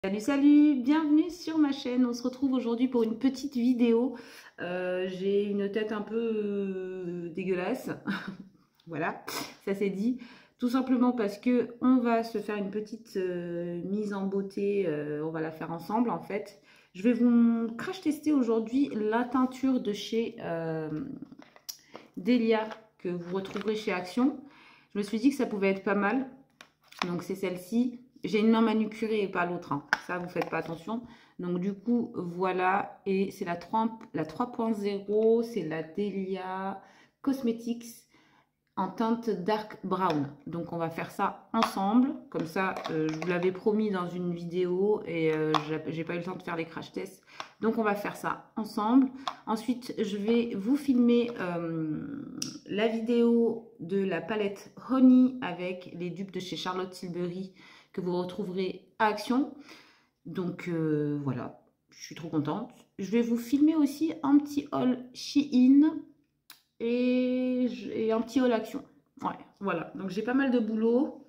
Salut, salut, bienvenue sur ma chaîne. On se retrouve aujourd'hui pour une petite vidéo. J'ai une tête un peu dégueulasse. Voilà, ça c'est dit. Tout simplement parce que on va se faire une petite mise en beauté. On va la faire ensemble en fait. Je vais vous crash tester aujourd'hui la teinture de chez Delia que vous retrouverez chez Action. Je me suis dit que ça pouvait être pas mal. Donc c'est celle-ci. J'ai une main manucurée et pas l'autre, hein. Ça, vous faites pas attention. Donc du coup, voilà. Et c'est la 3.0. C'est la Delia Cosmetics en teinte dark brown. Donc on va faire ça ensemble. Comme ça, je vous l'avais promis dans une vidéo et j'ai pas eu le temps de faire les crash tests. Donc on va faire ça ensemble. Ensuite, je vais vous filmer la vidéo de la palette Honey avec les dupes de chez Charlotte Tilbury que vous retrouverez à Action. Donc voilà, je suis trop contente. Je vais vous filmer aussi un petit haul Shein et un petit haul Action. Ouais, voilà, donc j'ai pas mal de boulot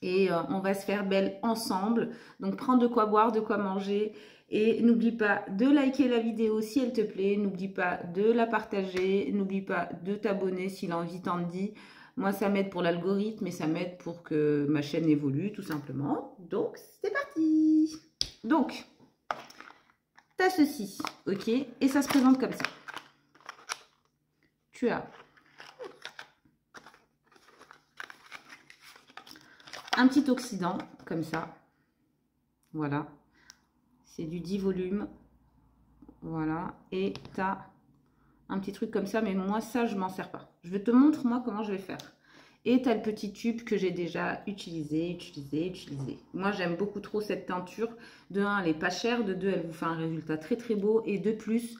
et on va se faire belle ensemble. Donc prends de quoi boire, de quoi manger et n'oublie pas de liker la vidéo si elle te plaît. N'oublie pas de la partager, n'oublie pas de t'abonner si l'envie t'en dit. Moi, ça m'aide pour l'algorithme et ça m'aide pour que ma chaîne évolue tout simplement. Donc, c'est parti! Donc, tu as ceci, ok? Et ça se présente comme ça. Tu as un petit oxydant, comme ça. Voilà. C'est du 10 volumes. Voilà. Et tu as un petit truc comme ça. Mais moi, ça, je m'en sers pas. Je te montre, moi, comment je vais faire. Et tu as le petit tube que j'ai déjà utilisé. Moi, j'aime beaucoup trop cette teinture. De 1, elle est pas chère. De 2, elle vous fait un résultat très, très beau. Et de plus,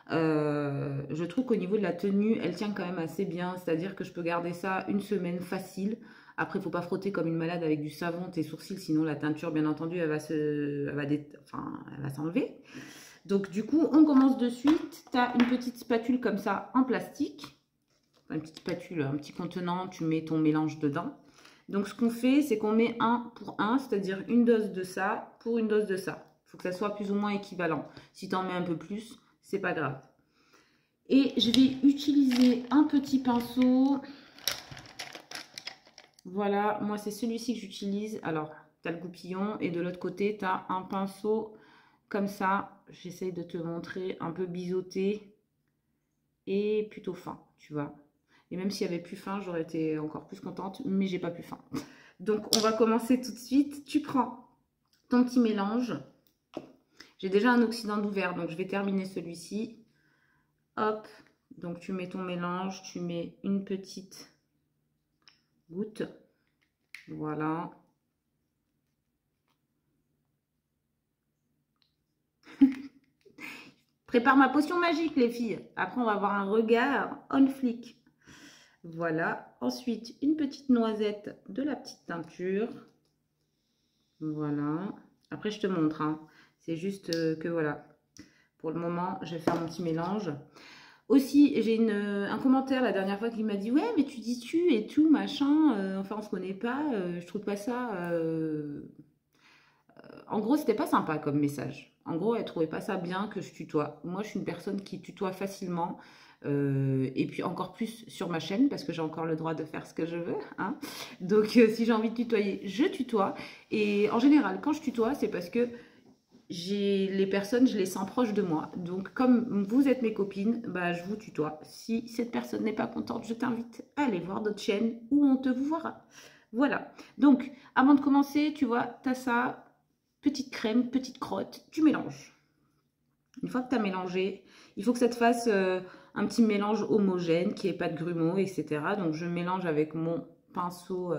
je trouve qu'au niveau de la tenue, elle tient quand même assez bien. C'est-à-dire que je peux garder ça une semaine facile. Après, il ne faut pas frotter comme une malade avec du savon tes sourcils, sinon la teinture, bien entendu, elle va s'enlever. Donc, du coup, on commence de suite. Tu as une petite spatule comme ça en plastique. Une petite spatule, un petit contenant, tu mets ton mélange dedans. Donc, ce qu'on fait, c'est qu'on met 1 pour 1, c'est-à-dire une dose de ça pour une dose de ça. Il faut que ça soit plus ou moins équivalent. Si tu en mets un peu plus, c'est pas grave. Et je vais utiliser un petit pinceau. Voilà, moi c'est celui-ci que j'utilise. Alors, tu as le goupillon et de l'autre côté, tu as un pinceau comme ça. J'essaye de te montrer un peu biseauté et plutôt fin, tu vois. Et même s'il y avait plus fin, j'aurais été encore plus contente, mais j'ai pas plus fin. Donc, on va commencer tout de suite. Tu prends ton petit mélange. J'ai déjà un oxydant ouvert, donc je vais terminer celui-ci. Hop, donc tu mets ton mélange, tu mets une petite goutte, voilà. Prépare ma potion magique les filles. Après on va avoir un regard on flic. Voilà. Ensuite une petite noisette de la petite teinture. Voilà. Après je te montre, hein. C'est juste que voilà. Pour le moment je vais faire mon petit mélange. Aussi, j'ai un commentaire la dernière fois qui m'a dit « Ouais, mais tu dis tu et tout, machin. Enfin, on se connaît pas. Je trouve pas ça... En gros, c'était pas sympa comme message. En gros, elle trouvait pas ça bien que je tutoie. Moi, je suis une personne qui tutoie facilement. Et puis encore plus sur ma chaîne, parce que j'ai encore le droit de faire ce que je veux. Hein. Donc, si j'ai envie de tutoyer, je tutoie. Et en général, quand je tutoie, c'est parce que les personnes, je les sens proches de moi. Donc, comme vous êtes mes copines, bah, je vous tutoie. Si cette personne n'est pas contente, je t'invite à aller voir d'autres chaînes où on te vous verra. Voilà. Donc, avant de commencer, tu vois, tu as ça, petite crème, petite crotte, tu mélanges. Une fois que tu as mélangé, il faut que ça te fasse un petit mélange homogène, qui n'ait pas de grumeaux, etc. Donc, je mélange avec mon pinceau.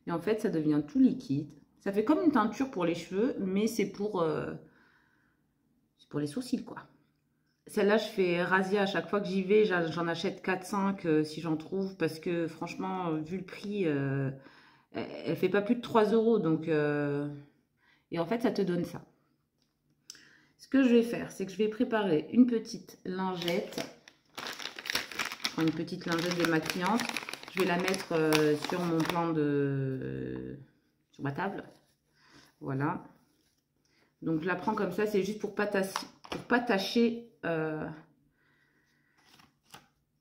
Et en fait, ça devient tout liquide. Ça fait comme une teinture pour les cheveux, mais c'est pour les sourcils, quoi. Celle-là, je fais razzia à chaque fois que j'y vais. J'en achète 4-5 si j'en trouve, parce que franchement, vu le prix, elle fait pas plus de 3 €. Donc, et en fait, ça te donne ça. Ce que je vais faire, c'est que je vais préparer une petite lingette. Je prends une petite lingette démaquillante. Je vais la mettre sur mon plan de sur ma table. Voilà. Donc, je la prends comme ça. C'est juste pour pas tâcher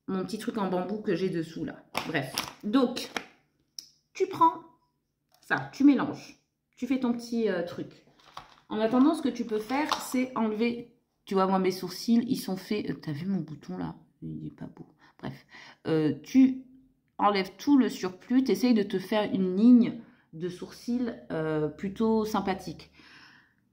mon petit truc en bambou que j'ai dessous, là. Bref. Donc, tu prends ça, tu mélanges. Tu fais ton petit truc. En attendant, ce que tu peux faire, c'est enlever... Tu vois, moi, mes sourcils, ils sont faits... T'as vu mon bouton, là? Il n'est pas beau. Bref. Tu enlèves tout le surplus. Tu essayes de te faire une ligne de sourcils plutôt sympathique.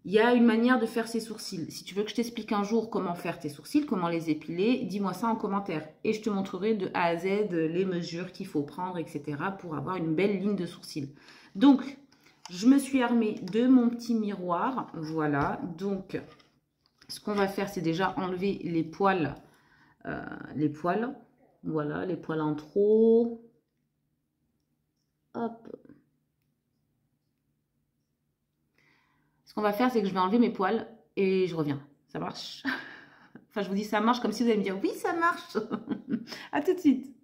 Il y a une manière de faire ses sourcils. Si tu veux que je t'explique un jour comment faire tes sourcils, comment les épiler, dis-moi ça en commentaire. Et je te montrerai de A à Z les mesures qu'il faut prendre, etc. pour avoir une belle ligne de sourcils. Donc, je me suis armée de mon petit miroir. Voilà. Donc, ce qu'on va faire, c'est déjà enlever les poils. Voilà, les poils en trop. Hop. Ce qu'on va faire, c'est que je vais enlever mes poils et je reviens. Ça marche? Enfin, je vous dis ça marche comme si vous allez me dire oui, ça marche. À tout de suite.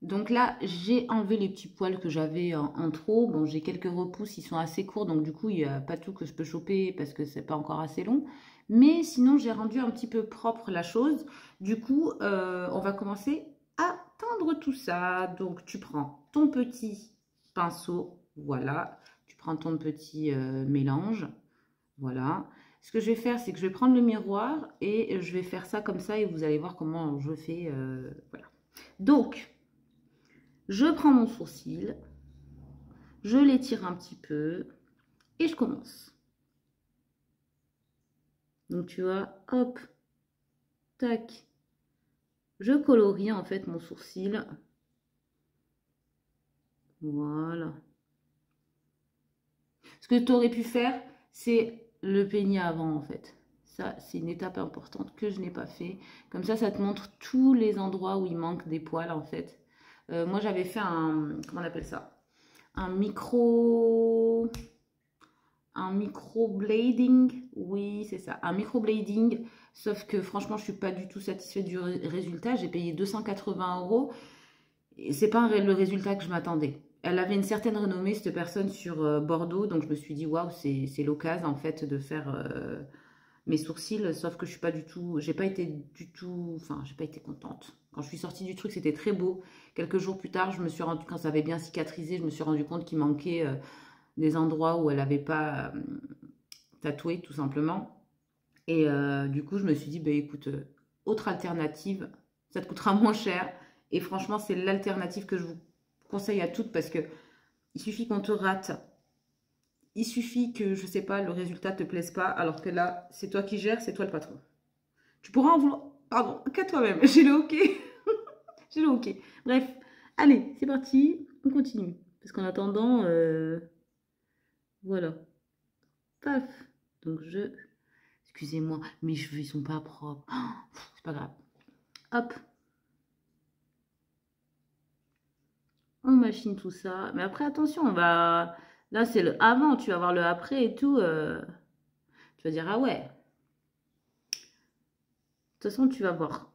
Donc là, j'ai enlevé les petits poils que j'avais en trop. Bon, j'ai quelques repousses, ils sont assez courts. Donc du coup, il n'y a pas tout que je peux choper parce que c'est pas encore assez long. Mais sinon, j'ai rendu un petit peu propre la chose. Du coup, on va commencer à tendre tout ça. Donc tu prends ton petit pinceau. Voilà. Tu prends ton petit mélange. Voilà. Ce que je vais faire, c'est que je vais prendre le miroir et je vais faire ça comme ça et vous allez voir comment je fais. Voilà. Donc, je prends mon sourcil, je l'étire un petit peu et je commence. Donc, tu vois, hop, tac. Je colorie en fait mon sourcil. Voilà. Ce que tu aurais pu faire, c'est le peigner avant en fait. Ça, c'est une étape importante que je n'ai pas fait. Comme ça te montre tous les endroits où il manque des poils en fait. Moi, j'avais fait un... Comment on appelle ça? Un micro blading. Oui, c'est ça. Un micro blading. Sauf que franchement, je ne suis pas du tout satisfaite du résultat. J'ai payé 280 €. Et c'est pas le résultat que je m'attendais. Elle avait une certaine renommée, cette personne, sur Bordeaux. Donc, je me suis dit, waouh, c'est l'occasion, en fait, de faire mes sourcils. Sauf que je suis pas du tout... J'ai pas été du tout... Enfin, j'ai pas été contente. Quand je suis sortie du truc, c'était très beau. Quelques jours plus tard, je me suis rendu... Quand ça avait bien cicatrisé, je me suis rendu compte qu'il manquait des endroits où elle n'avait pas tatoué, tout simplement. Et du coup, je me suis dit, bah, écoute, autre alternative, ça te coûtera moins cher. Et franchement, c'est l'alternative que je vous conseille à toutes parce que il suffit qu'on te rate. Il suffit que, je sais pas, le résultat te plaise pas. Alors que là, c'est toi qui gères, c'est toi le patron. Tu pourras en vouloir, pardon, qu'à toi-même. J'ai le OK. J'ai le OK. Bref, allez, c'est parti. On continue. Parce qu'en attendant, voilà. Paf. Donc je... Excusez-moi, mes cheveux, ils sont pas propres. Oh, c'est pas grave. Hop. On machine tout ça. Mais après, attention, on va... Là, c'est le avant. Tu vas voir le après et tout. Tu vas dire, ah ouais. De toute façon, tu vas voir.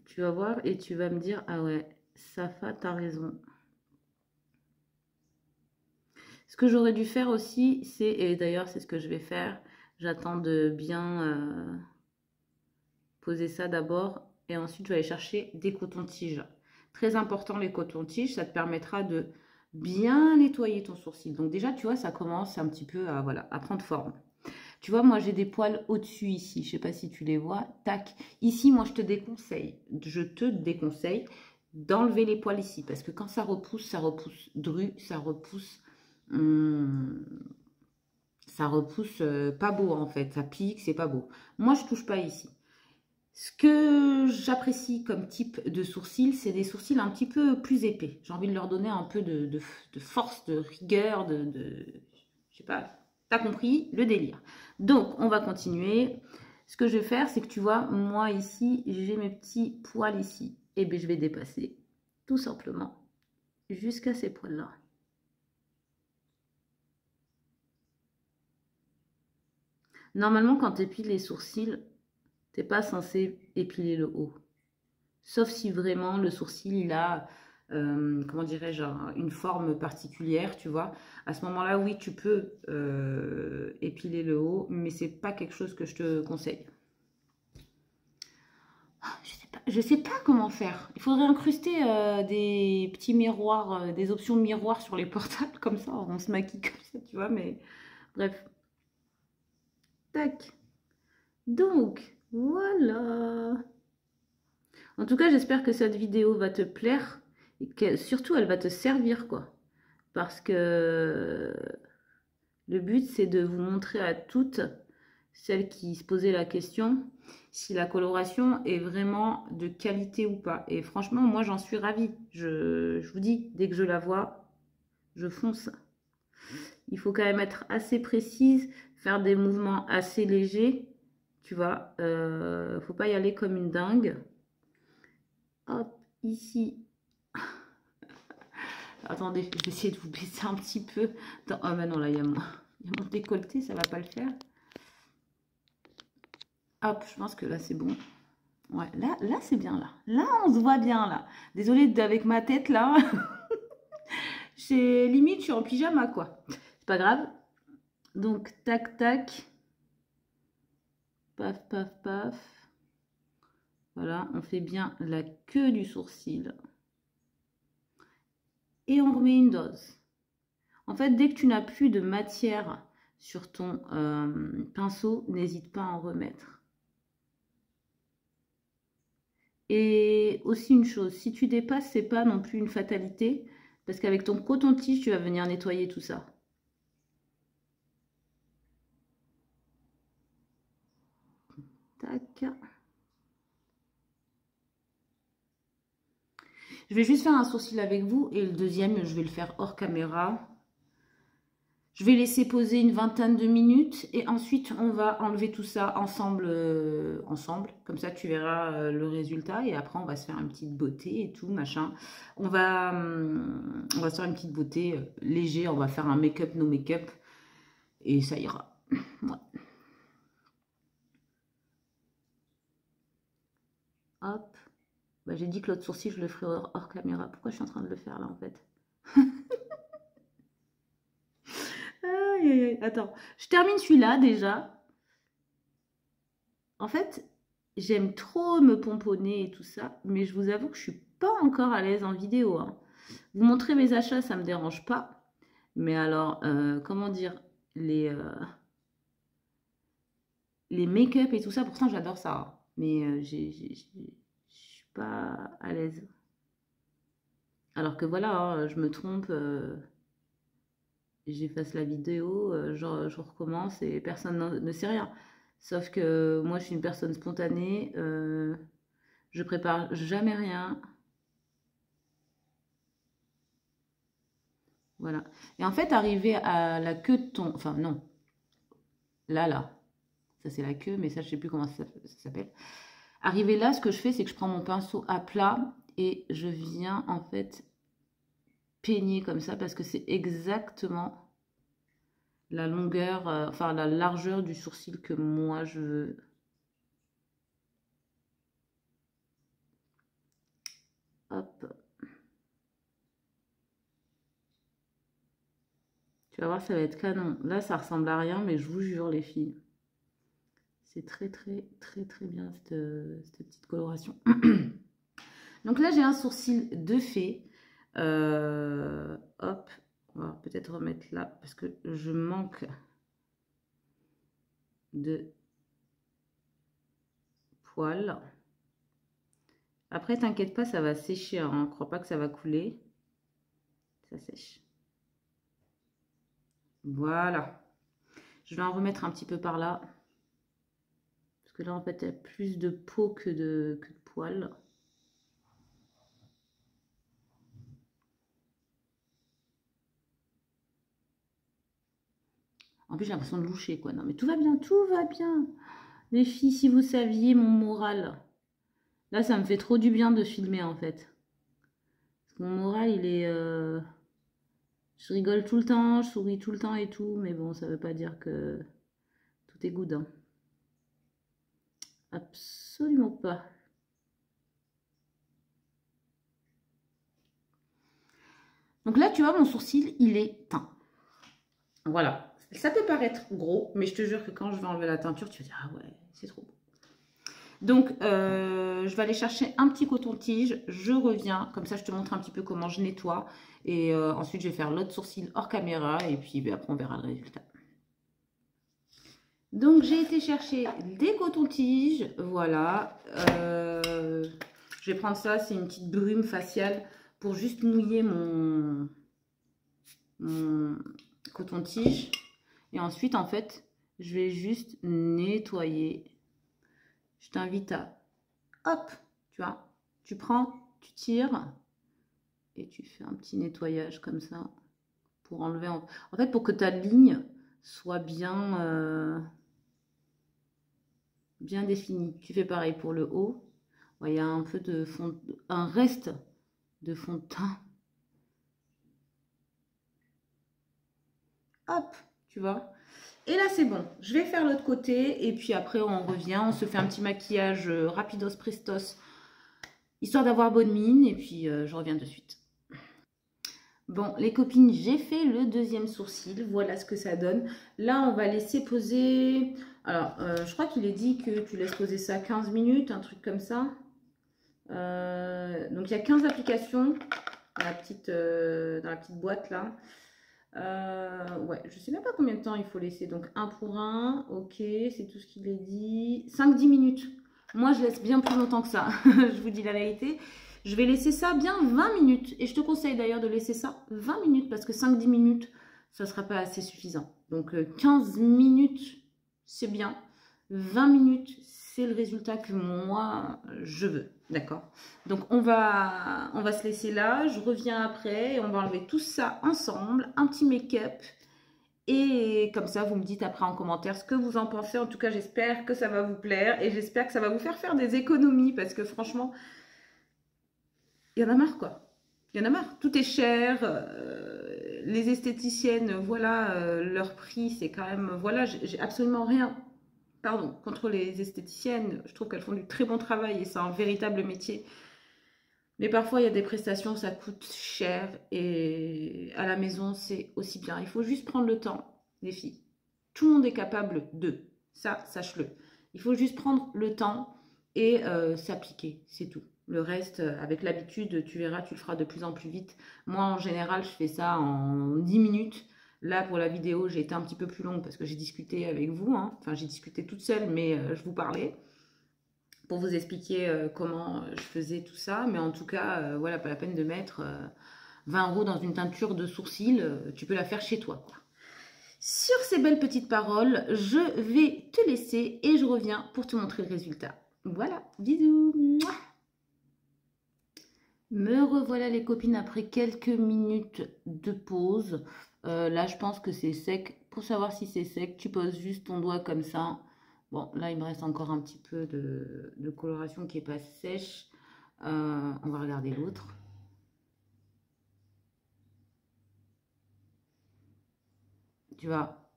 Tu vas voir et tu vas me dire, ah ouais, Safa, t'as raison. Ce que j'aurais dû faire aussi, c'est... Et d'ailleurs, c'est ce que je vais faire. J'attends de bien poser ça d'abord. Et ensuite, je vais aller chercher des cotons-tiges. Très important, les cotons-tiges. Ça te permettra de bien nettoyer ton sourcil. Donc déjà, tu vois, ça commence un petit peu à, voilà, à prendre forme. Tu vois, moi, j'ai des poils au-dessus ici. Je ne sais pas si tu les vois. Tac. Ici, moi, je te déconseille d'enlever les poils ici. Parce que quand ça repousse dru, ça repousse pas beau, en fait. Ça pique, c'est pas beau. Moi, je touche pas ici. Ce que j'apprécie comme type de sourcils, c'est des sourcils un petit peu plus épais. J'ai envie de leur donner un peu de force, de rigueur, je sais pas, t'as compris le délire. Donc, on va continuer. Ce que je vais faire, c'est que tu vois, moi ici, j'ai mes petits poils ici. Et bien, je vais dépasser, tout simplement, jusqu'à ces poils-là. Normalement, quand tu épiles les sourcils, t'es pas censé épiler le haut. Sauf si vraiment le sourcil, il a comment dirais-je, une forme particulière, tu vois. À ce moment-là, oui, tu peux épiler le haut, mais c'est pas quelque chose que je te conseille. Je sais pas comment faire. Il faudrait incruster des petits miroirs, des options miroirs sur les portables, comme ça, on se maquille comme ça, tu vois, mais bref. Tac. Donc, voilà. En tout cas, j'espère que cette vidéo va te plaire et que surtout, elle va te servir, quoi. Parce que le but, c'est de vous montrer à toutes celles qui se posaient la question si la coloration est vraiment de qualité ou pas. Et franchement, moi, j'en suis ravie. Je vous dis, dès que je la vois, je fonce. Il faut quand même être assez précise, faire des mouvements assez légers, tu vois. Faut pas y aller comme une dingue. Hop, ici. Attendez, je vais essayer de vous baisser un petit peu. Attends, oh, mais non, là, il y a mon décolleté, ça va pas le faire. Hop, je pense que là, c'est bon. Ouais, là c'est bien, là. Là, on se voit bien, là. Désolée avec ma tête, là. Limite, je suis en pyjama, quoi. C'est pas grave. Donc, tac, tac. Paf, paf, paf. Voilà, on fait bien la queue du sourcil. Et on remet une dose. En fait, dès que tu n'as plus de matière sur ton pinceau, n'hésite pas à en remettre. Et aussi une chose, si tu dépasses, c'est pas non plus une fatalité, parce qu'avec ton coton-tige, tu vas venir nettoyer tout ça. Tac. Je vais juste faire un sourcil avec vous et le deuxième, je vais le faire hors caméra. Je vais laisser poser une vingtaine de minutes et ensuite on va enlever tout ça ensemble, Comme ça tu verras le résultat et après on va se faire une petite beauté et tout, machin. On va se faire une petite beauté légère, on va faire un make-up, no make-up et ça ira. Ouais. Hop. Bah, j'ai dit que l'autre sourcil, je le ferai hors caméra. Pourquoi je suis en train de le faire là en fait? Aïe, aïe, aïe. Attends, je termine celui-là déjà. En fait, j'aime trop me pomponner et tout ça, mais je vous avoue que je suis pas encore à l'aise en vidéo, hein. Vous montrer mes achats, ça me dérange pas. Mais alors, comment dire, les make-up et tout ça, pourtant j'adore ça, hein. Mais je suis pas à l'aise. Alors que voilà, hein, je me trompe, j'efface la vidéo, je recommence et personne ne sait rien. Sauf que moi, je suis une personne spontanée, je prépare jamais rien. Voilà. Et en fait, arriver à la queue de ton... Enfin, non. Là. Ça, c'est la queue, mais ça, je sais plus comment ça s'appelle. Arriver là, ce que je fais, c'est que je prends mon pinceau à plat et je viens, en fait, peigner comme ça parce que c'est exactement la longueur, enfin, la largeur du sourcil que moi, je veux. Hop. Tu vas voir, ça va être canon. Là, ça ressemble à rien, mais je vous jure, les filles, c'est très, très, très, très bien, cette petite coloration. Donc là, j'ai un sourcil de fée. Hop, on va peut-être remettre là, parce que je manque de poils. Après, t'inquiète pas, ça va sécher, hein. Je crois pas que ça va couler. Ça sèche. Voilà. Je vais en remettre un petit peu par là. Parce que là, en fait, il y a plus de peau que de poils. En plus, j'ai l'impression de loucher, quoi. Non, mais tout va bien, tout va bien. Les filles, si vous saviez mon moral. Là, ça me fait trop du bien de filmer, en fait. Parce que mon moral, il est... Je rigole tout le temps, je souris tout le temps et tout. Mais bon, ça veut pas dire que tout est good, hein. Absolument pas. Donc là, tu vois, mon sourcil, il est teint. Voilà. Ça peut paraître gros, mais je te jure que quand je vais enlever la teinture, tu vas dire, ah ouais, c'est trop beau. Donc, je vais aller chercher un petit coton-tige. Je reviens. Comme ça, je te montre un petit peu comment je nettoie. Et ensuite, je vais faire l'autre sourcil hors caméra. Et puis, ben, après, on verra le résultat. Donc, j'ai été chercher des cotons-tiges. Voilà. Je vais prendre ça. C'est une petite brume faciale pour juste mouiller mon coton-tige. Et ensuite, en fait, je vais juste nettoyer. Je t'invite à, hop, tu vois, tu prends, tu tires et tu fais un petit nettoyage comme ça pour enlever. En fait, pour que ta ligne soit bien, bien définie. Tu fais pareil pour le haut. Il y a un peu de fond, un reste de fond de teint. Hop, tu vois. Et là, c'est bon. Je vais faire l'autre côté. Et puis après, on revient. On se fait un petit maquillage rapidos prestos. Histoire d'avoir bonne mine. Et puis, je reviens de suite. Bon, les copines, j'ai fait le deuxième sourcil. Voilà ce que ça donne. Là, on va laisser poser... Alors, je crois qu'il est dit que tu laisses poser ça 15 minutes. Un truc comme ça. Donc, il y a 15 applications dans la petite boîte là. Ouais, je sais même pas combien de temps il faut laisser. Donc 1 pour 1, ok, c'est tout ce qu'il est dit. 5-10 minutes. Moi, je laisse bien plus longtemps que ça. Je vous dis la vérité. Je vais laisser ça bien 20 minutes. Et je te conseille d'ailleurs de laisser ça 20 minutes parce que 5-10 minutes, ça ne sera pas assez suffisant. Donc 15 minutes, c'est bien. 20 minutes, c'est le résultat que moi, je veux. D'accord? Donc, on va se laisser là. Je reviens après et on va enlever tout ça ensemble. Un petit make-up. Et comme ça, vous me dites après en commentaire ce que vous en pensez. En tout cas, j'espère que ça va vous plaire. Et j'espère que ça va vous faire des économies. Parce que franchement, il y en a marre quoi. Il y en a marre. Tout est cher. Les esthéticiennes, voilà, leur prix, c'est quand même... Voilà, j'ai absolument rien... Pardon, contre les esthéticiennes, je trouve qu'elles font du très bon travail et c'est un véritable métier. Mais parfois, il y a des prestations, ça coûte cher et à la maison, c'est aussi bien. Il faut juste prendre le temps, les filles. Tout le monde est capable de. Ça, sache-le. Il faut juste prendre le temps et s'appliquer, c'est tout. Le reste, avec l'habitude, tu verras, tu le feras de plus en plus vite. Moi, en général, je fais ça en 10 minutes. Là, pour la vidéo, j'ai été un petit peu plus longue parce que j'ai discuté avec vous. Hein. Enfin, j'ai discuté toute seule, mais je vous parlais pour vous expliquer comment je faisais tout ça. Mais en tout cas, voilà, pas la peine de mettre 20 € dans une teinture de sourcils. Tu peux la faire chez toi, quoi. Sur ces belles petites paroles, je vais te laisser et je reviens pour te montrer le résultat. Voilà, bisous. Mouah. Me revoilà les copines après quelques minutes de pause. Là, je pense que c'est sec. Pour savoir si c'est sec, tu poses juste ton doigt comme ça. Bon, là, il me reste encore un petit peu de coloration qui n'est pas sèche. On va regarder l'autre. Tu vois.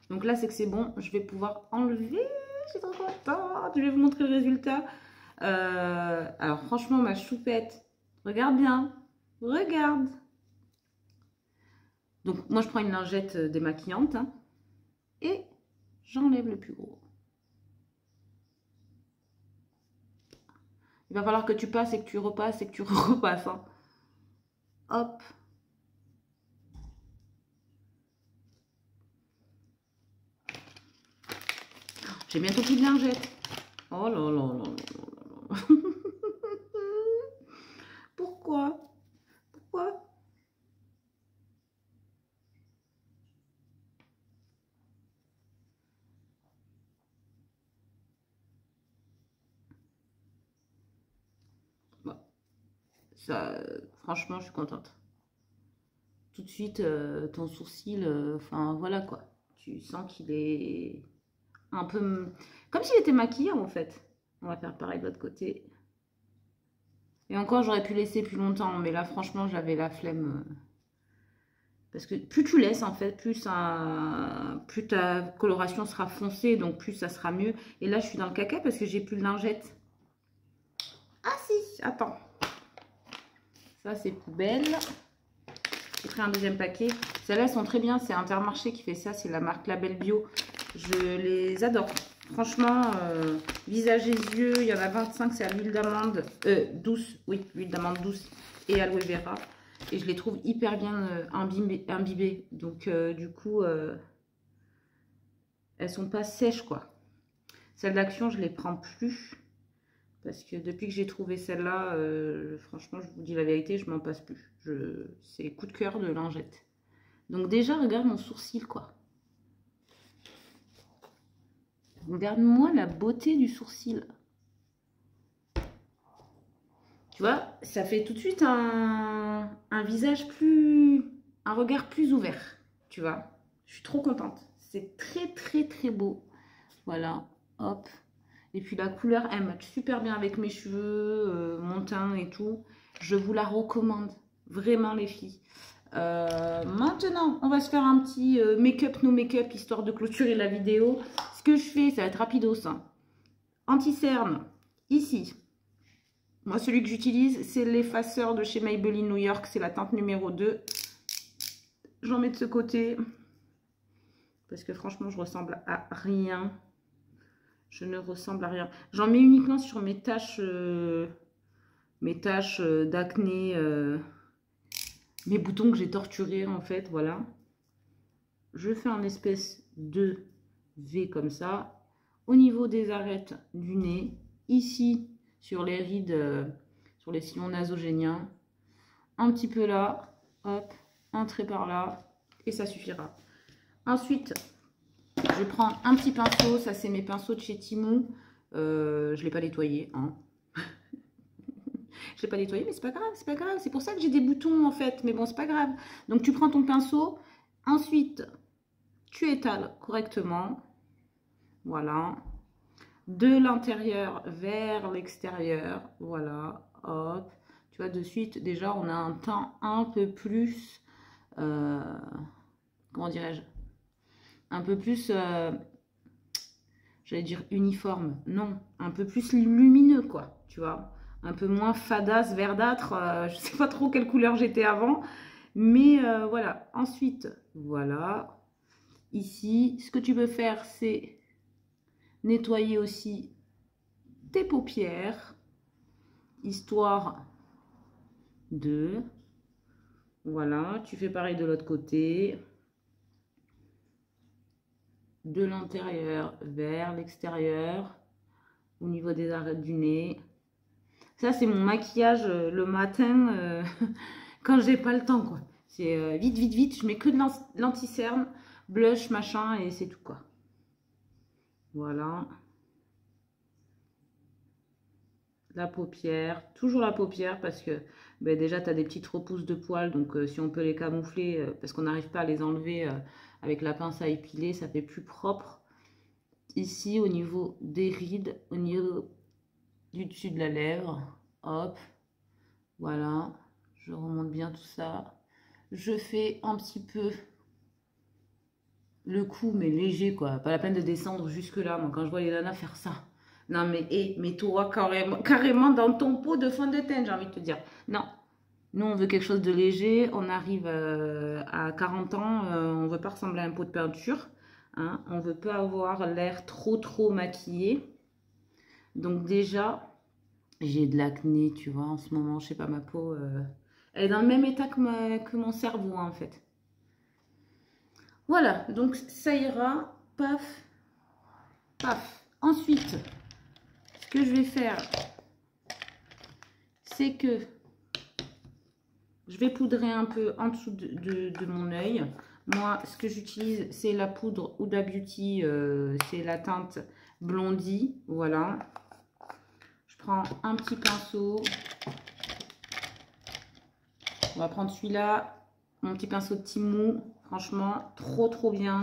Donc là, c'est que c'est bon. Je vais pouvoir enlever. Je suis trop contente. Je vais vous montrer le résultat. Alors, franchement, ma choupette, regarde bien. Regarde. Donc, moi, je prends une lingette démaquillante. Hein, et j'enlève le plus gros. Il va falloir que tu passes et que tu repasses et que tu repasses. Hein. Hop. J'ai bientôt plus de lingettes. Oh là là là là là. Pourquoi? Pourquoi? Bon, ça, franchement, je suis contente. Tout de suite, ton sourcil, enfin voilà quoi. Tu sens qu'il est un peu... Comme s'il était maquillé en fait. On va faire pareil de l'autre côté. Et encore, j'aurais pu laisser plus longtemps. Mais là, franchement, j'avais la flemme. Parce que plus tu laisses, en fait, plus ta coloration sera foncée. Donc, plus ça sera mieux. Et là, je suis dans le caca parce que j'ai plus de lingettes. Ah si, attends. Ça, c'est poubelle. J'ai pris un deuxième paquet. Celles-là sont très bien. C'est Intermarché qui fait ça. C'est la marque Label Bio. Je les adore. Franchement, visage et yeux, il y en a 25. C'est à l'huile d'amande douce. Oui, l'huile d'amande douce et aloe vera. Et je les trouve hyper bien imbibées. Donc, du coup, elles sont pas sèches, quoi. Celles d'Action, je les prends plus. Parce que depuis que j'ai trouvé celle-là, franchement, je vous dis la vérité, je m'en passe plus. C'est coup de cœur de lingette. Donc déjà, regarde mon sourcil, quoi. Regarde-moi la beauté du sourcil. Tu vois, ça fait tout de suite un visage plus... un regard plus ouvert, tu vois. Je suis trop contente. C'est très, très, très beau. Voilà, hop. Et puis la couleur, elle match super bien avec mes cheveux, mon teint et tout. Je vous la recommande, vraiment les filles. Maintenant, on va se faire un petit make-up, no make-up, histoire de clôturer la vidéo. Ce que je fais, ça va être rapidos. Hein. Anti-cerne, ici. Moi, celui que j'utilise, c'est l'effaceur de chez Maybelline New York. C'est la teinte numéro 2. J'en mets de ce côté. Parce que franchement, je ressemble à rien. Je ne ressemble à rien. J'en mets uniquement sur mes taches d'acné, mes boutons que j'ai torturés en fait, voilà. Je fais un espèce de V comme ça. Au niveau des arêtes du nez, ici sur les rides, sur les sillons nasogéniens. Un petit peu là, hop, un trait par là, et ça suffira. Ensuite, je prends un petit pinceau, ça c'est mes pinceaux de chez Temu. Je ne l'ai pas nettoyé, hein. Je l'ai pas nettoyé, mais c'est pas grave, c'est pas grave. C'est pour ça que j'ai des boutons en fait, mais bon, c'est pas grave. Donc tu prends ton pinceau, ensuite tu étales correctement, voilà, de l'intérieur vers l'extérieur, voilà, hop. Tu vois, de suite, déjà, on a un teint un peu plus, comment dirais-je, un peu plus, j'allais dire uniforme, non, un peu plus lumineux, quoi, tu vois. Un peu moins fadasse, verdâtre, je sais pas trop quelle couleur j'étais avant, mais voilà. Ensuite, voilà, ici, ce que tu peux faire, c'est nettoyer aussi tes paupières, histoire de, voilà, tu fais pareil de l'autre côté, de l'intérieur vers l'extérieur, au niveau des arêtes du nez. Ça, c'est mon maquillage le matin quand j'ai pas le temps, quoi. C'est vite, vite, vite. Je mets que de l'anti-cerne, blush, machin, et c'est tout, quoi. Voilà. La paupière. Toujours la paupière parce que ben, déjà, tu as des petites repousses de poils. Donc, si on peut les camoufler, parce qu'on n'arrive pas à les enlever avec la pince à épiler, ça fait plus propre. Ici, au niveau des rides, au niveau du dessus de la lèvre. Hop. Voilà. Je remonte bien tout ça. Je fais un petit peu le cou, mais léger, quoi. Pas la peine de descendre jusque là. Moi, quand je vois les nanas faire ça. Non, mais mets-toi carrément dans ton pot de fond de teint, j'ai envie de te dire. Non. Nous, on veut quelque chose de léger. On arrive à 40 ans. On veut pas ressembler à un pot de peinture. Hein. On veut pas avoir l'air trop maquillé. Donc déjà, j'ai de l'acné, tu vois, en ce moment. Je sais pas, ma peau... elle est dans le même état que mon cerveau, hein, en fait. Voilà, donc ça ira. Paf, paf. Ensuite, ce que je vais faire, c'est que je vais poudrer un peu en dessous de mon œil. Moi, ce que j'utilise, c'est la poudre Huda Beauty. C'est la teinte Blondie. Voilà. Je prends un petit pinceau. On va prendre celui-là. Mon petit pinceau de Temu. Franchement, trop bien.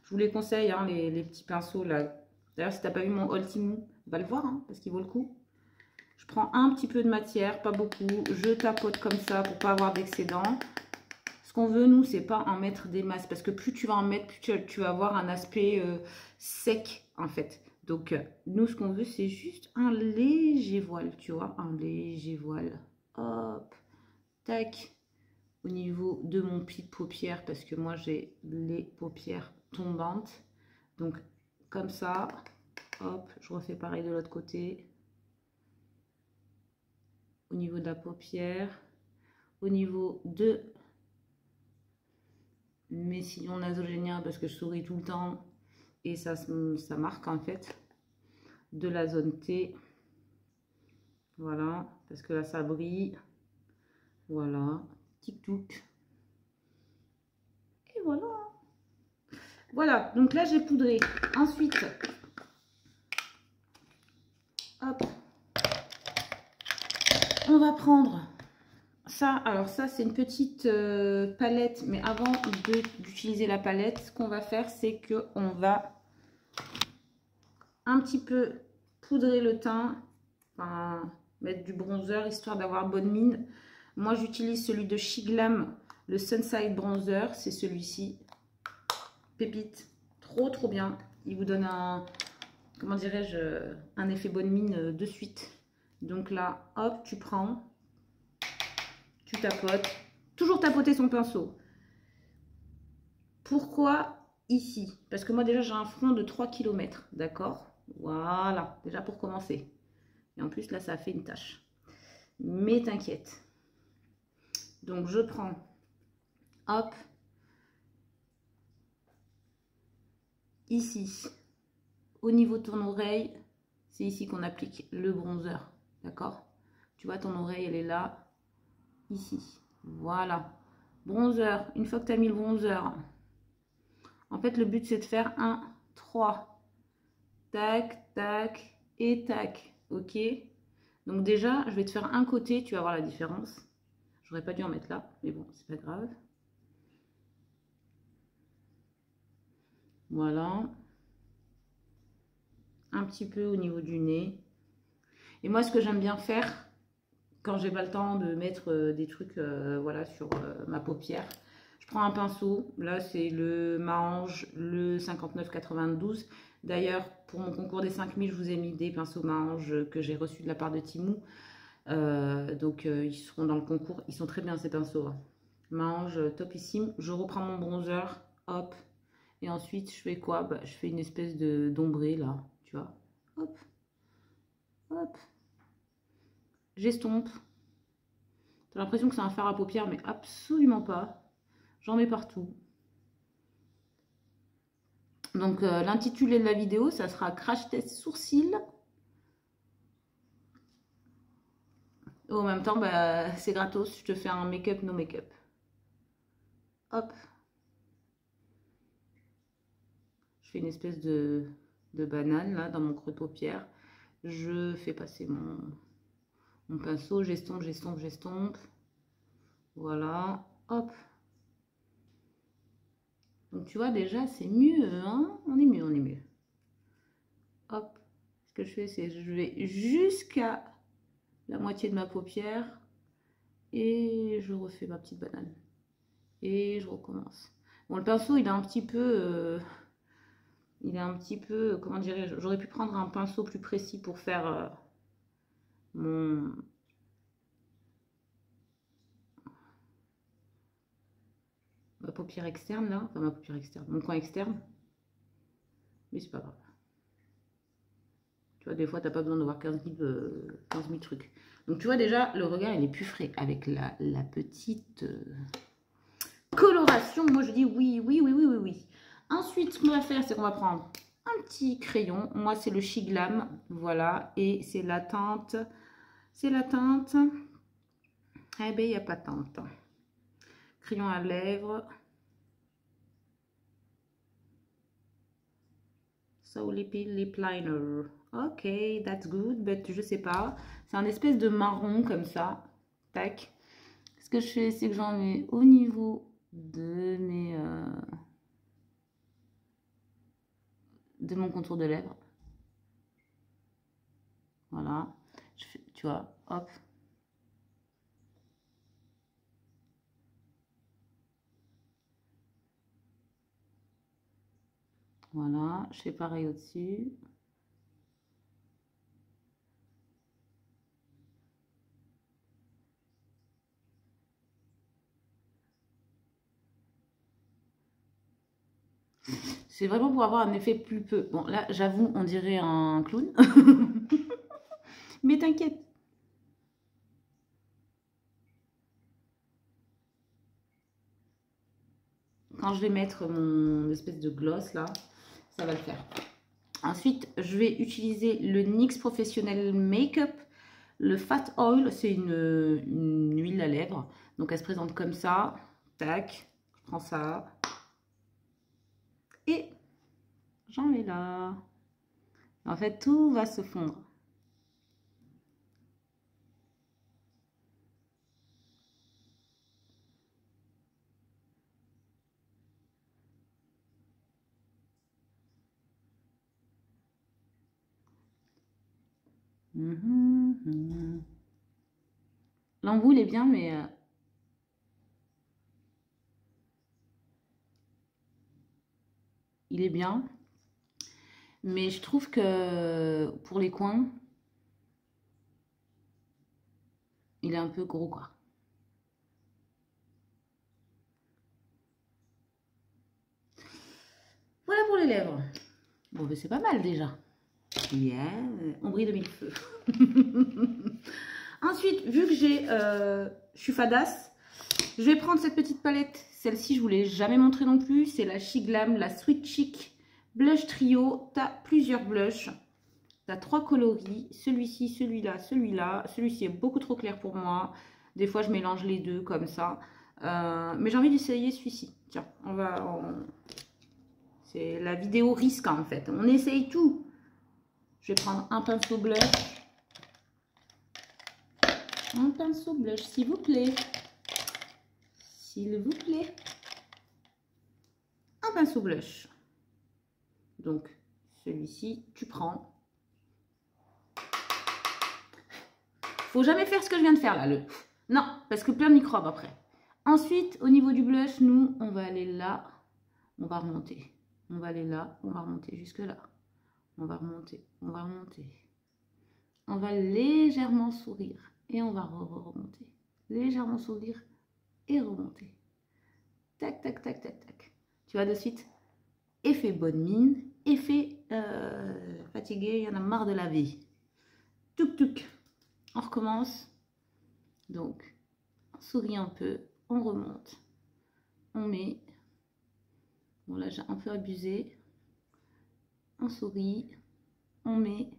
Je vous les conseille, hein, les petits pinceaux là. D'ailleurs, si tu n'as pas vu mon haul Temu, va le voir, hein, parce qu'il vaut le coup. Je prends un petit peu de matière, pas beaucoup. Je tapote comme ça pour pas avoir d'excédent. Ce qu'on veut, nous, c'est pas en mettre des masses. Parce que plus tu vas en mettre, plus tu vas avoir un aspect sec, en fait. Donc, nous, ce qu'on veut, c'est juste un léger voile, tu vois. Un léger voile. Hop. Tac. au niveau de mon pli de paupière parce que moi j'ai les paupières tombantes. Donc comme ça, hop, je refais pareil de l'autre côté. Au niveau de la paupière, au niveau de mes sillons nasogéniens parce que je souris tout le temps et ça marque en fait de la zone T. Voilà, parce que là ça brille. Voilà, tic-touc. Et voilà. Voilà, donc là j'ai poudré. Ensuite, hop, on va prendre ça. Alors ça c'est une petite palette, mais avant d'utiliser la palette, ce qu'on va faire c'est que on va un petit peu poudrer le teint, enfin mettre du bronzer histoire d'avoir bonne mine. Moi j'utilise celui de Shiglam, le Sunside Bronzer, c'est celui-ci. Pépite, trop bien. Il vous donne un, comment dirais-je, un effet bonne mine de suite. Donc là, hop, tu prends, tu tapotes. Toujours tapoter son pinceau. Pourquoi ici? Parce que moi déjà j'ai un front de 3 km, d'accord? Voilà, déjà pour commencer. Et en plus là ça a fait une tache. Mais t'inquiète. Donc je prends, hop, ici, au niveau de ton oreille, c'est ici qu'on applique le bronzer, d'accord? Tu vois, ton oreille, elle est là, ici. Voilà. Bronzer, une fois que tu as mis le bronzer, en fait, le but, c'est de faire un 3. Tac, tac et tac, ok? Donc déjà, je vais te faire un côté, tu vas voir la différence. J'aurais pas dû en mettre là, mais bon, c'est pas grave. Voilà. Un petit peu au niveau du nez. Et moi, ce que j'aime bien faire, quand j'ai pas le temps de mettre des trucs voilà, sur ma paupière, je prends un pinceau. Là, c'est le Maange, le 5992. D'ailleurs, pour mon concours des 5000, je vous ai mis des pinceaux Maange que j'ai reçus de la part de Timou. Donc, ils seront dans le concours. Ils sont très bien, ces pinceaux. Hein. Maange, topissime. Je reprends mon bronzer. Hop. Et ensuite, je fais quoi? Bah, je fais une espèce d'ombré, là. Tu vois? Hop. Hop. J'estompe. T'as l'impression que c'est un fard à paupières, mais absolument pas. J'en mets partout. Donc, l'intitulé de la vidéo, ça sera Crash Test Sourcils. En même temps, bah, c'est gratos. Je te fais un make-up, no make-up. Hop. Je fais une espèce de banane, là, dans mon creux de paupière. Je fais passer mon pinceau. J'estompe, j'estompe, j'estompe. Voilà. Hop. Donc, tu vois, déjà, c'est mieux, hein? On est mieux, on est mieux. Hop. Ce que je fais, c'est je vais jusqu'à la moitié de ma paupière et je refais ma petite banane. Et je recommence. Bon, le pinceau, il est un petit peu... comment dirais-je? J'aurais pu prendre un pinceau plus précis pour faire ma paupière externe, là. Enfin, ma paupière externe, mon coin externe. Mais c'est pas grave. Tu vois, des fois, t'as pas besoin de voir 15 000 trucs. Donc, tu vois, déjà, le regard, il est plus frais. Avec la petite coloration, moi, je dis oui, oui, oui, oui, oui, oui. Ensuite, ce qu'on va faire, c'est qu'on va prendre un petit crayon. Moi, c'est le Shiglam. Voilà. Et c'est la teinte. C'est la teinte. Eh bien, il n'y a pas de teinte. Crayon à lèvres. So lip liner. Ok, that's good, but je sais pas. C'est un espèce de marron comme ça. Tac. Ce que je fais, c'est que j'en mets au niveau de de mon contour de lèvres. Voilà. Je fais, tu vois, hop. Voilà, je fais pareil au-dessus. C'est vraiment pour avoir un effet pulpeux. Bon, là, j'avoue, on dirait un clown. Mais t'inquiète. Quand je vais mettre mon espèce de gloss, là, ça va le faire. Ensuite, je vais utiliser le NYX Professional Makeup. Le Fat Oil, c'est une huile à lèvres. Donc, elle se présente comme ça. Tac, je prends ça. Et j'en mets là. En fait, tout va se fondre. L'embout, il est bien, mais... il est bien. Mais je trouve que pour les coins, il est un peu gros, quoi. Voilà pour les lèvres. Bon, mais c'est pas mal déjà. Yeah, on brille de mille feux. Ensuite, vu que je suis fadasse, je vais prendre cette petite palette. Celle-ci, je ne vous l'ai jamais montrée non plus. C'est la Chic Glam, la Sweet Chic Blush Trio. Tu as plusieurs blushs. Tu as 3 coloris. Celui-ci, celui-là, celui-là. Celui-ci est beaucoup trop clair pour moi. Des fois, je mélange les deux comme ça. Mais j'ai envie d'essayer celui-ci. Tiens, c'est la vidéo risque en fait. On essaye tout. Je vais prendre un pinceau blush. Un pinceau blush, s'il vous plaît. S'il vous plaît. Un pinceau blush. Donc, celui-ci, tu prends. Faut jamais faire ce que je viens de faire là. Non, parce que plein de microbes après. Ensuite, au niveau du blush, nous, on va aller là. On va remonter. On va aller là. On va remonter jusque là. On va remonter. On va remonter. On va légèrement sourire. Et on va remonter. Légèrement sourire et remonter. Tac, tac, tac, tac, tac. Tu vois de suite? Effet bonne mine. Effet fatigué. Il y en a marre de la vie. Touc, touc. On recommence. Donc, on sourit un peu. On remonte. On met. Bon, là, j'ai un peu abusé. On sourit. On met.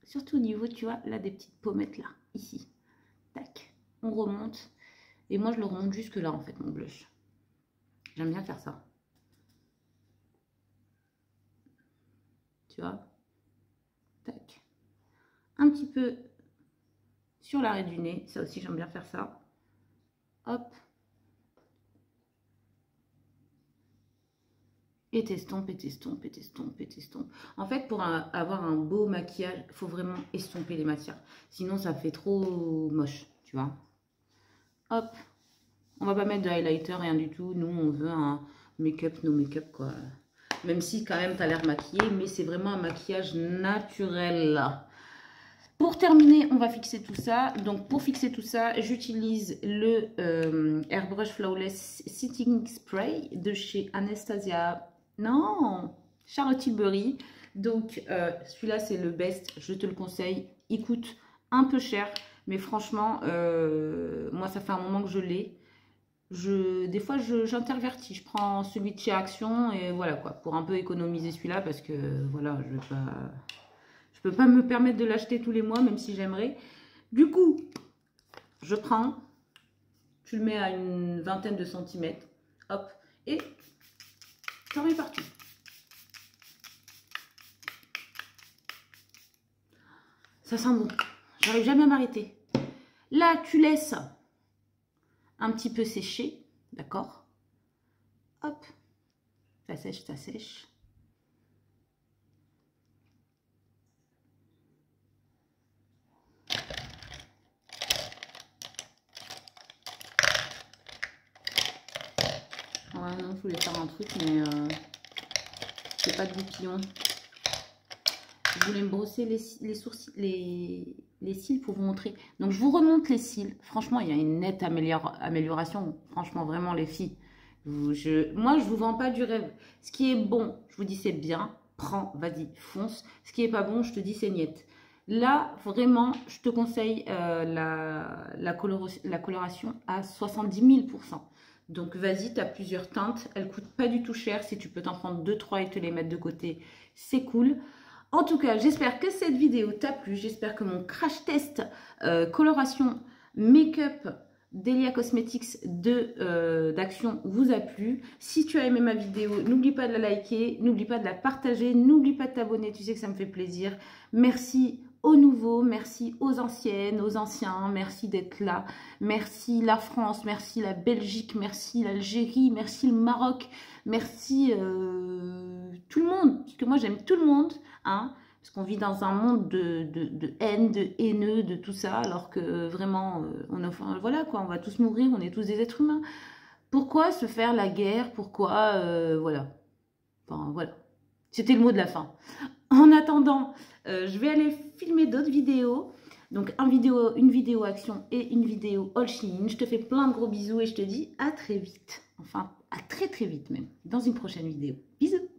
Surtout au niveau, tu vois, là, des petites pommettes là. Ici. Tac. On remonte. Et moi, je le remonte jusque là, en fait, mon blush. J'aime bien faire ça. Tu vois? Tac. Un petit peu sur l'arrêt du nez. Ça aussi, j'aime bien faire ça. Hop. Et t'estompes, et t'estompes, et t'estompes, et t'estompes. En fait, pour avoir un beau maquillage, il faut vraiment estomper les matières. Sinon, ça fait trop moche, tu vois. Hop. On va pas mettre de highlighter, rien du tout. Nous, on veut un make-up, no make-up, quoi. Même si, quand même, tu as l'air maquillée, mais c'est vraiment un maquillage naturel. Pour terminer, on va fixer tout ça. Donc, pour fixer tout ça, j'utilise le Airbrush Flawless Setting Spray de chez Anastasia. Non, Charlotte Tilbury. Donc, celui-là, c'est le best. Je te le conseille. Il coûte un peu cher, mais franchement, moi, ça fait un moment que je l'ai. Des fois, j'intervertis. Je prends celui de chez Action et voilà quoi, pour un peu économiser celui-là parce que voilà, je peux pas me permettre de l'acheter tous les mois, même si j'aimerais. Du coup, je prends, tu le mets à une vingtaine de centimètres, hop, et t'en mets partout. Ça sent bon. J'arrive jamais à m'arrêter. Là, tu laisses un petit peu sécher, d'accord? Hop, ça sèche, ça sèche. Ouais, non, je voulais faire un truc, mais c'est pas de goupillon. Je voulais me brosser les sourcils, les cils pour vous montrer. Donc, je vous remonte les cils. Franchement, il y a une nette amélioration. Franchement, vraiment, les filles, Moi, je vous vends pas du rêve. Ce qui est bon, je vous dis c'est bien, prends, vas-y, fonce. Ce qui est pas bon, je te dis c'est niette. Là, vraiment, je te conseille la coloration à 70 000%. Donc, vas-y, tu as plusieurs teintes. Elles ne coûtent pas du tout cher. Si tu peux t'en prendre 2-3 et te les mettre de côté, c'est cool. En tout cas, j'espère que cette vidéo t'a plu. J'espère que mon crash test coloration make-up Delia Cosmetics d'Action vous a plu. Si tu as aimé ma vidéo, n'oublie pas de la liker, n'oublie pas de la partager, n'oublie pas de t'abonner, tu sais que ça me fait plaisir. Merci aux nouveaux, merci aux anciennes, aux anciens, merci d'être là. Merci la France, merci la Belgique, merci l'Algérie, merci le Maroc, merci tout le monde, parce que moi j'aime tout le monde, hein. Parce qu'on vit dans un monde de haine, de haineux, de tout ça, alors que vraiment, voilà quoi, on va tous mourir, on est tous des êtres humains. Pourquoi se faire la guerre? Pourquoi, voilà. Enfin, voilà. C'était le mot de la fin. En attendant, je vais aller filmer d'autres vidéos. Donc, une vidéo action et une vidéo haul Shein. Je te fais plein de gros bisous et je te dis à très vite. Enfin, à très très vite même, dans une prochaine vidéo. Bisous!